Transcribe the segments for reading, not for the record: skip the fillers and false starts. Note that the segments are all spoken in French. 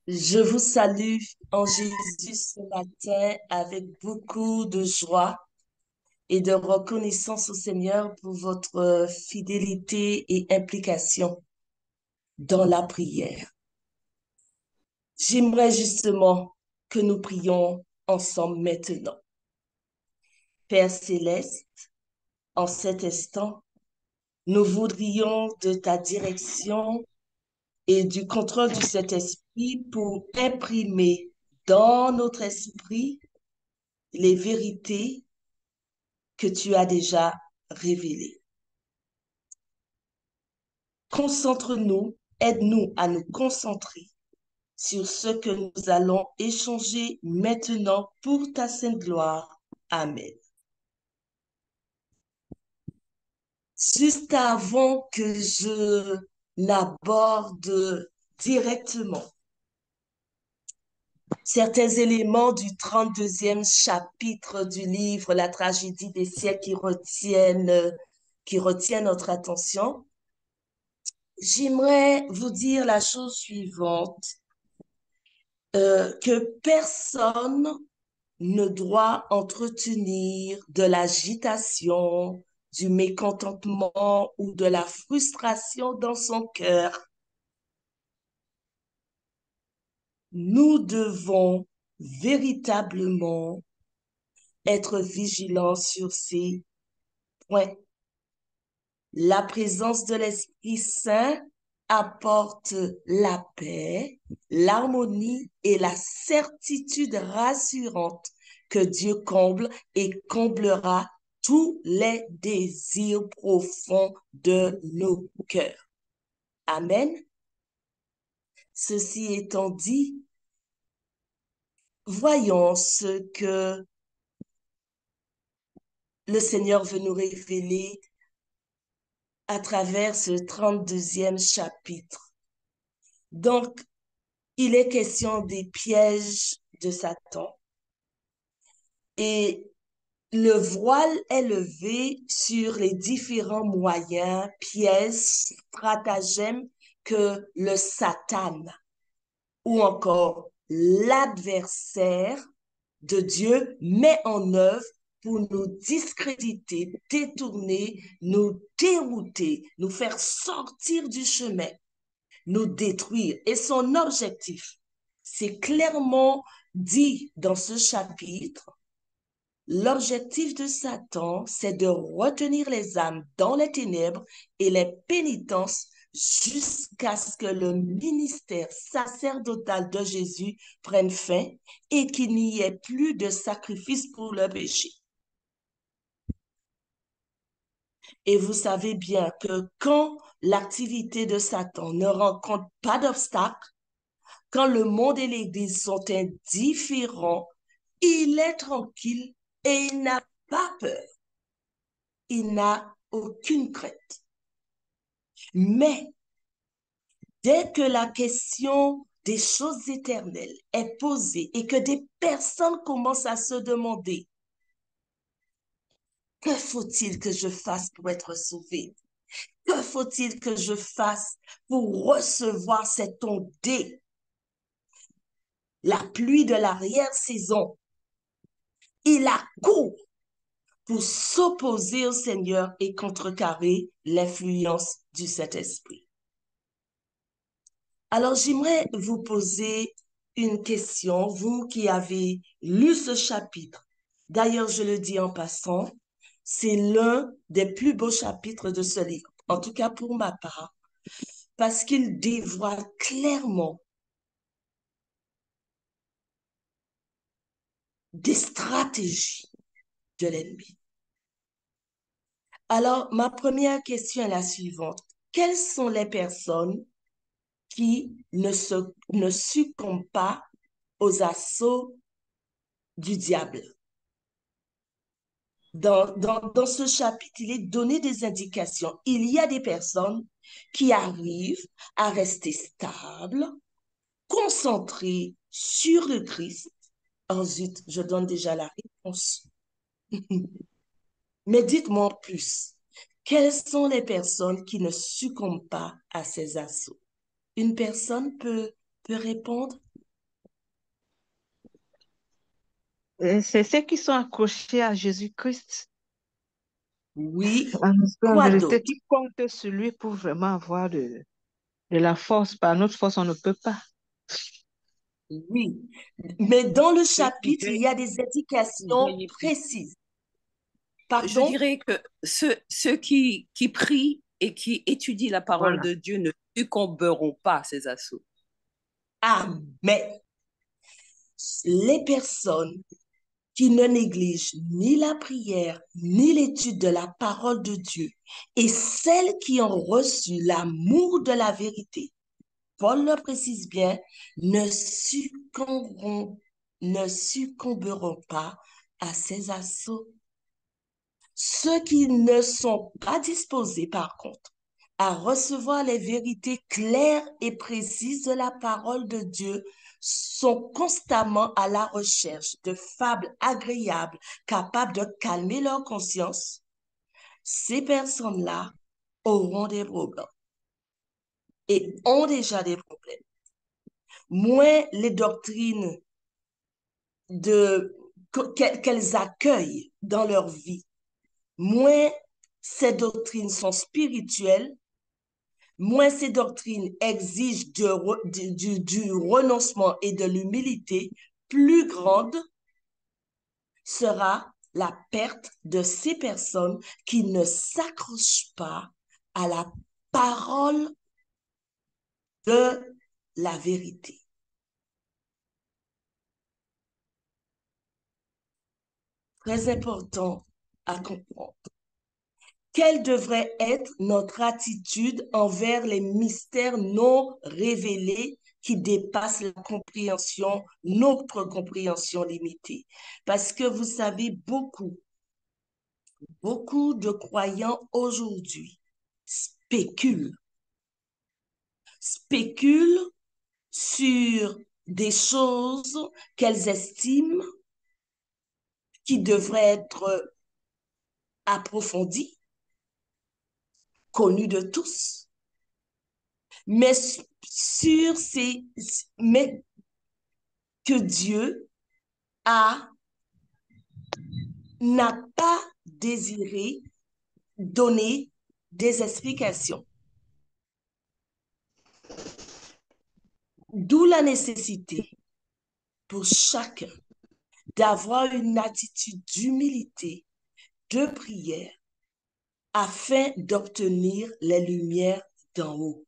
Je vous salue en Jésus ce matin avec beaucoup de joie et de reconnaissance au Seigneur pour votre fidélité et implication dans la prière. J'aimerais justement que nous prions ensemble maintenant. Père céleste, en cet instant, nous voudrions de ta direction et du contrôle du Saint-Esprit pour imprimer dans notre esprit les vérités que tu as déjà révélées. Concentre-nous, aide-nous à nous concentrer sur ce que nous allons échanger maintenant pour ta sainte gloire. Amen. Juste avant que je n'aborde directement certains éléments du 32e chapitre du livre La tragédie des siècles qui retiennent notre attention, j'aimerais vous dire la chose suivante, que personne ne doit entretenir de l'agitation, du mécontentement ou de la frustration dans son cœur. Nous devons véritablement être vigilants sur ces points. La présence de l'Esprit Saint apporte la paix, l'harmonie et la certitude rassurante que Dieu comble et comblera tous les désirs profonds de nos cœurs. Amen. Ceci étant dit, voyons ce que le Seigneur veut nous révéler à travers ce 32e chapitre. Donc, il est question des pièges de Satan et le voile est levé sur les différents moyens, pièges, stratagèmes que le Satan ou encore l'adversaire de Dieu met en œuvre pour nous discréditer, détourner, nous dérouter, nous faire sortir du chemin, nous détruire. Et son objectif, c'est clairement dit dans ce chapitre. L'objectif de Satan, c'est de retenir les âmes dans les ténèbres et les pénitences jusqu'à ce que le ministère sacerdotal de Jésus prenne fin et qu'il n'y ait plus de sacrifice pour le péché. Et vous savez bien que quand l'activité de Satan ne rencontre pas d'obstacle, quand le monde et l'Église sont indifférents, il est tranquille et il n'a pas peur. Il n'a aucune crainte. Mais dès que la question des choses éternelles est posée et que des personnes commencent à se demander, que faut-il que je fasse pour être sauvé? Que faut-il que je fasse pour recevoir cette ondée, la pluie de l'arrière-saison? Il accourt pour s'opposer au Seigneur et contrecarrer l'influence du Saint-Esprit. Alors, j'aimerais vous poser une question, vous qui avez lu ce chapitre. D'ailleurs, je le dis en passant, c'est l'un des plus beaux chapitres de ce livre, en tout cas pour ma part, parce qu'il dévoile clairement des stratégies de l'ennemi. Alors, ma première question est la suivante. Quelles sont les personnes qui ne succombent pas aux assauts du diable? Dans ce chapitre, il est donné des indications. Il y a des personnes qui arrivent à rester stables, concentrées sur le Christ. Ensuite, je donne déjà la réponse. Mais dites-moi en plus, quelles sont les personnes qui ne succombent pas à ces assauts? Une personne peut répondre? C'est ceux qui sont accrochés à Jésus-Christ, Oui. en Quoi vérité, d'autre? qui comptent sur lui pour vraiment avoir de la force. Par notre force, on ne peut pas. Oui. Mais dans le Ceux qui chapitre, il y veillent, a des qui indications veillent plus. précises. Je Pardon? dirais que ceux qui prient et qui étudient la parole Voilà. de Dieu ne succomberont pas à ces assauts. Ah, mais les personnes qui ne négligent ni la prière, ni l'étude de la parole de Dieu, et celles qui ont reçu l'amour de la vérité, Paul le précise bien, ne succomberont, ne succomberont pas à ces assauts. Ceux qui ne sont pas disposés, par contre, à recevoir les vérités claires et précises de la parole de Dieu sont constamment à la recherche de fables agréables capables de calmer leur conscience. Ces personnes-là auront des problèmes et ont déjà des problèmes. Moins les doctrines qu'elles accueillent dans leur vie, moins ces doctrines sont spirituelles, moins ces doctrines exigent du renoncement et de l'humilité, plus grande sera la perte de ces personnes qui ne s'accrochent pas à la parole de la vérité. Très important à comprendre. Quelle devrait être notre attitude envers les mystères non révélés qui dépassent la compréhension, notre compréhension limitée? Parce que vous savez, beaucoup de croyants aujourd'hui spéculent, spéculent sur des choses qu'elles estiment qui devraient être approfondies, connues de tous, mais sur ces, mais que Dieu a, n'a pas désiré donner des explications. D'où la nécessité pour chacun d'avoir une attitude d'humilité, de prière, afin d'obtenir les lumières d'en haut.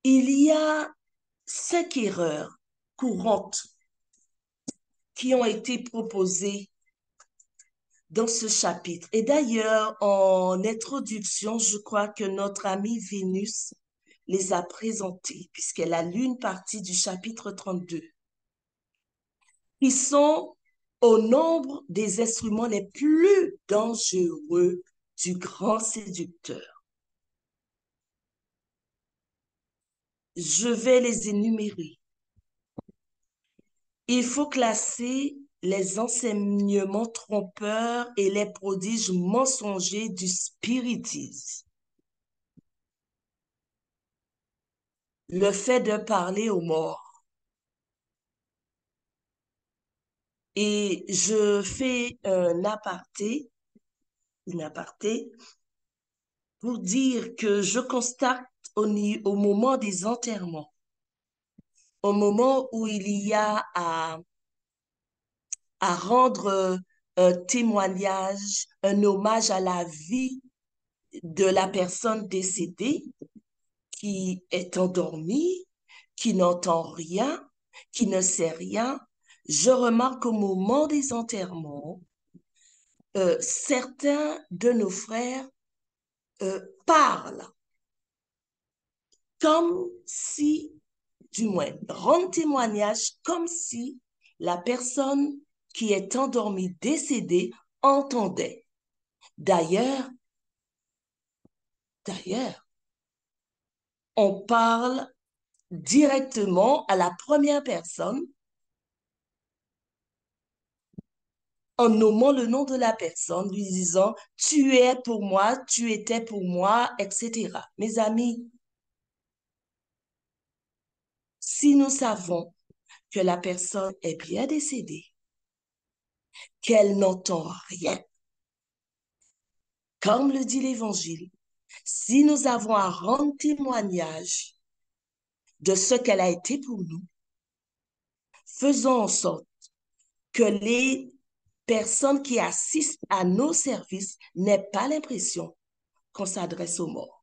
Il y a 5 erreurs courantes qui ont été proposées dans ce chapitre. Et d'ailleurs, en introduction, je crois que notre amie Vénus les a présentées, puisqu'elle a lu une partie du chapitre 32, qui sont au nombre des instruments les plus dangereux du grand séducteur. Je vais les énumérer. Il faut classer les enseignements trompeurs et les prodiges mensongers du spiritisme. Le fait de parler aux morts. Et je fais une aparté pour dire que je constate au moment des enterrements, au moment où il y a à rendre un témoignage, un hommage à la vie de la personne décédée qui est endormie, qui n'entend rien, qui ne sait rien. Je remarque qu'au moment des enterrements, certains de nos frères parlent comme si, du moins, rendent témoignage comme si la personne qui est endormie, décédée, entendait. D'ailleurs, d'ailleurs, on parle directement à la première personne en nommant le nom de la personne, lui disant, tu es pour moi, tu étais pour moi, etc. Mes amis, si nous savons que la personne est bien décédée, qu'elle n'entend rien, comme le dit l'Évangile, si nous avons à rendre témoignage de ce qu'elle a été pour nous, faisons en sorte que les personnes qui assistent à nos services n'aient pas l'impression qu'on s'adresse aux morts.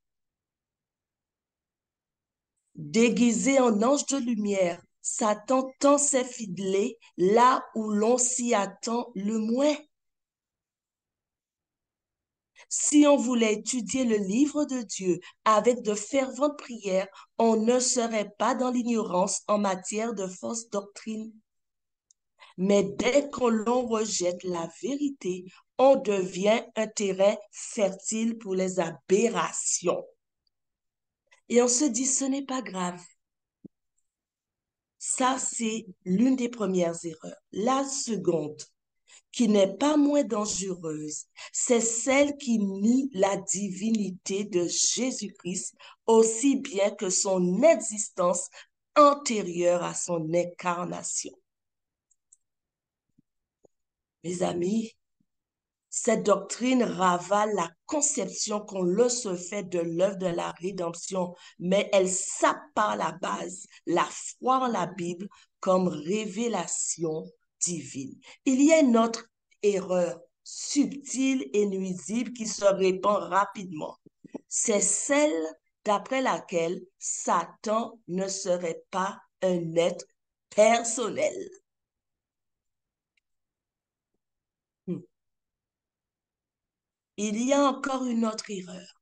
Déguisé en ange de lumière, Satan tend ses fidelés là où l'on s'y attend le moins. Si on voulait étudier le livre de Dieu avec de ferventes prières, on ne serait pas dans l'ignorance en matière de fausses doctrines. Mais dès que l'on rejette la vérité, on devient un terrain fertile pour les aberrations. Et on se dit, ce n'est pas grave. Ça, c'est l'une des premières erreurs. La seconde, qui n'est pas moins dangereuse, c'est celle qui nie la divinité de Jésus-Christ aussi bien que son existence antérieure à son incarnation. Mes amis, cette doctrine ravale la conception qu'on le se fait de l'œuvre de la rédemption, mais elle sape par la base la foi en la Bible comme révélation divine. Il y a une autre erreur subtile et nuisible qui se répand rapidement. C'est celle d'après laquelle Satan ne serait pas un être personnel. Il y a encore une autre erreur.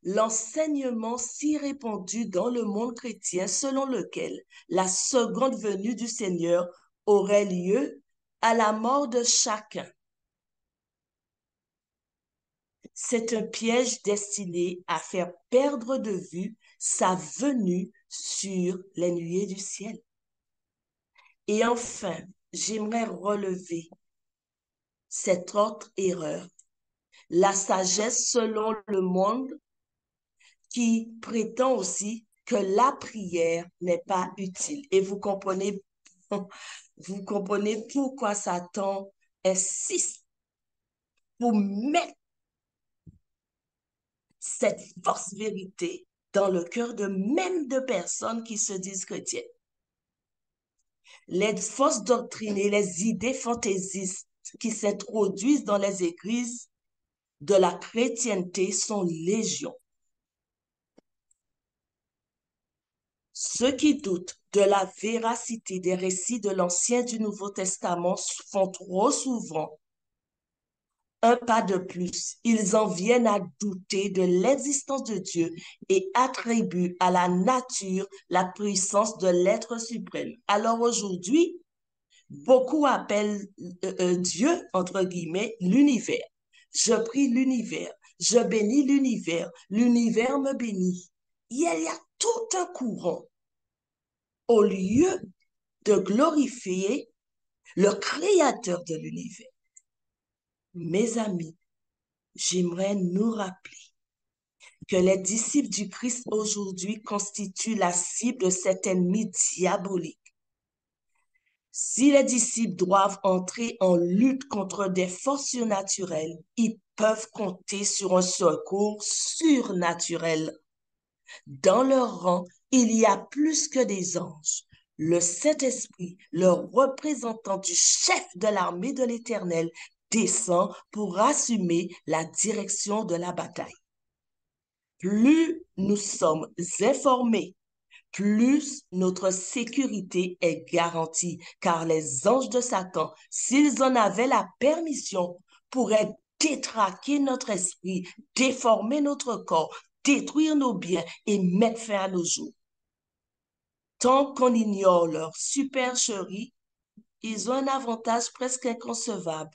L'enseignement si répandu dans le monde chrétien selon lequel la seconde venue du Seigneur aurait lieu à la mort de chacun. C'est un piège destiné à faire perdre de vue sa venue sur les nuées du ciel. Et enfin, j'aimerais relever cette autre erreur. La sagesse selon le monde qui prétend aussi que la prière n'est pas utile. Et vous comprenez pourquoi Satan insiste pour mettre cette fausse vérité dans le cœur même de personnes qui se disent chrétiennes. Les fausses doctrines et les idées fantaisistes qui s'introduisent dans les églises de la chrétienté sont légion. Ceux qui doutent de la véracité des récits de l'Ancien et du Nouveau Testament font trop souvent un pas de plus. Ils en viennent à douter de l'existence de Dieu et attribuent à la nature la puissance de l'être suprême. Alors aujourd'hui, beaucoup appellent Dieu, entre guillemets, l'univers. Je prie l'univers, je bénis l'univers me bénit. Il y a tout un courant. Au lieu de glorifier le créateur de l'univers. Mes amis, j'aimerais nous rappeler que les disciples du Christ aujourd'hui constituent la cible de cet ennemi diabolique. Si les disciples doivent entrer en lutte contre des forces surnaturelles, ils peuvent compter sur un secours surnaturel. Dans leur rang, il y a plus que des anges. Le Saint-Esprit, le représentant du chef de l'armée de l'Éternel, descend pour assumer la direction de la bataille. Plus nous sommes informés, plus notre sécurité est garantie, car les anges de Satan, s'ils en avaient la permission, pourraient détraquer notre esprit, déformer notre corps, détruire nos biens et mettre fin à nos jours. Tant qu'on ignore leur supercherie, ils ont un avantage presque inconcevable.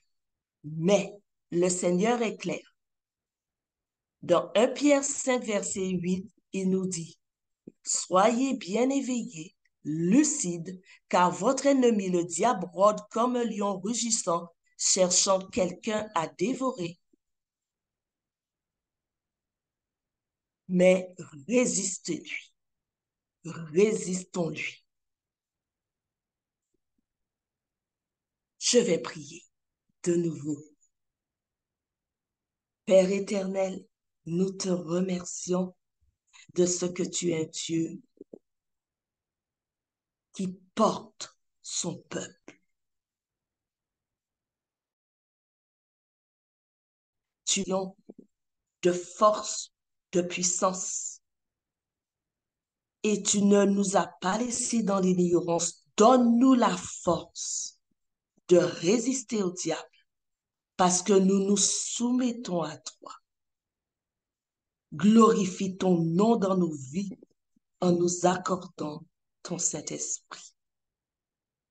Mais le Seigneur est clair. Dans 1 Pierre 5, verset 8, il nous dit, « Soyez bien éveillés, lucides, car votre ennemi, le diable, rôde comme un lion rugissant, cherchant quelqu'un à dévorer. Mais résistez-lui. résistons-lui. Je vais prier de nouveau. Père éternel, nous te remercions de ce que tu es un Dieu qui porte son peuple. Tu es de force, de puissance. Et tu ne nous as pas laissés dans l'ignorance. Donne-nous la force de résister au diable parce que nous nous soumettons à toi. Glorifie ton nom dans nos vies en nous accordant ton Saint-Esprit.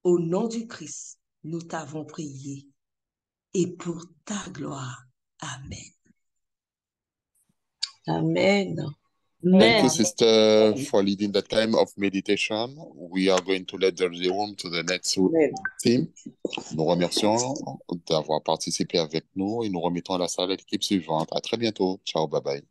Au nom du Christ, nous t'avons prié et pour ta gloire. Amen. Amen. Thank you, Amen. Sister, for leading the time of meditation. We are going to let the room to the next Amen. team. Nous remercions d'avoir participé avec nous et nous remettons à la salle à l'équipe suivante. À très bientôt. Ciao, bye bye.